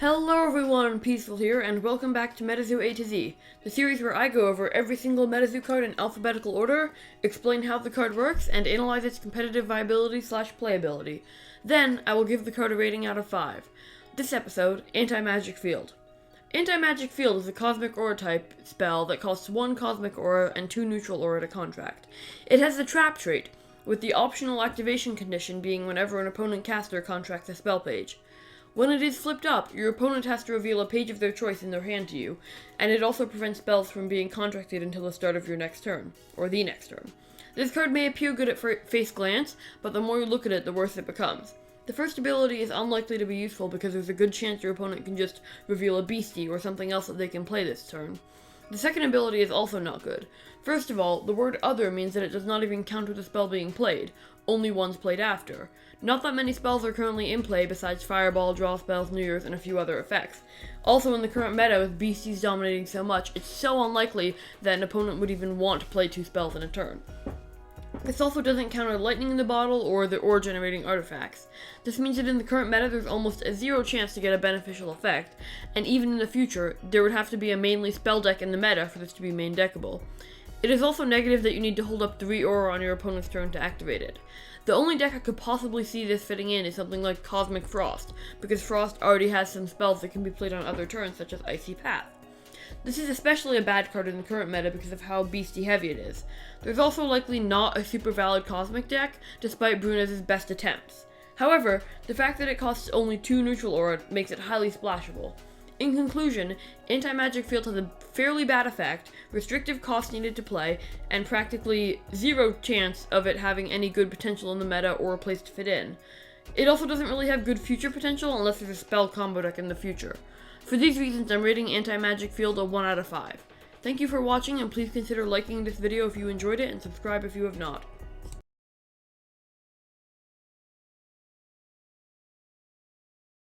Hello everyone, Peazful here, and welcome back to Metazoo A-Z, the series where I go over every single Metazoo card in alphabetical order, explain how the card works, and analyze its competitive viability/playability. Then, I will give the card a rating out of 5. This episode, Antimagic Field. Antimagic Field is a cosmic aura type spell that costs 1 cosmic aura and 2 neutral aura to contract. It has the trap trait, with the optional activation condition being whenever an opponent caster contracts a spell page. When it is flipped up, your opponent has to reveal a page of their choice in their hand to you, and it also prevents spells from being contracted until the start of your next turn, or the next turn. This card may appear good at face glance, but the more you look at it, the worse it becomes. The first ability is unlikely to be useful because there's a good chance your opponent can just reveal a beastie or something else that they can play this turn. The second ability is also not good. First of all, the word other means that it does not even count with a spell being played, only ones played after. Not that many spells are currently in play besides Fireball, Draw Spells, New Year's, and a few other effects. Also in the current meta, with beasties dominating so much, it's so unlikely that an opponent would even want to play 2 spells in a turn. This also doesn't counter lightning in the bottle or the ore generating artifacts. This means that in the current meta there's almost a 0 chance to get a beneficial effect, and even in the future, there would have to be a mainly spell deck in the meta for this to be main deckable. It is also negative that you need to hold up 3 aura on your opponent's turn to activate it. The only deck I could possibly see this fitting in is something like Cosmic Frost, because Frost already has some spells that can be played on other turns, such as Icy Path. This is especially a bad card in the current meta because of how beastie heavy it is. There's also likely not a super valid Cosmic deck, despite Brunez's best attempts. However, the fact that it costs only 2 neutral aura makes it highly splashable. In conclusion, Antimagic Field has a fairly bad effect, restrictive cost needed to play, and practically 0 chance of it having any good potential in the meta or a place to fit in. It also doesn't really have good future potential unless there's a spell combo deck in the future. For these reasons, I'm rating Antimagic Field a 1 out of 5. Thank you for watching, and please consider liking this video if you enjoyed it, and subscribe if you have not.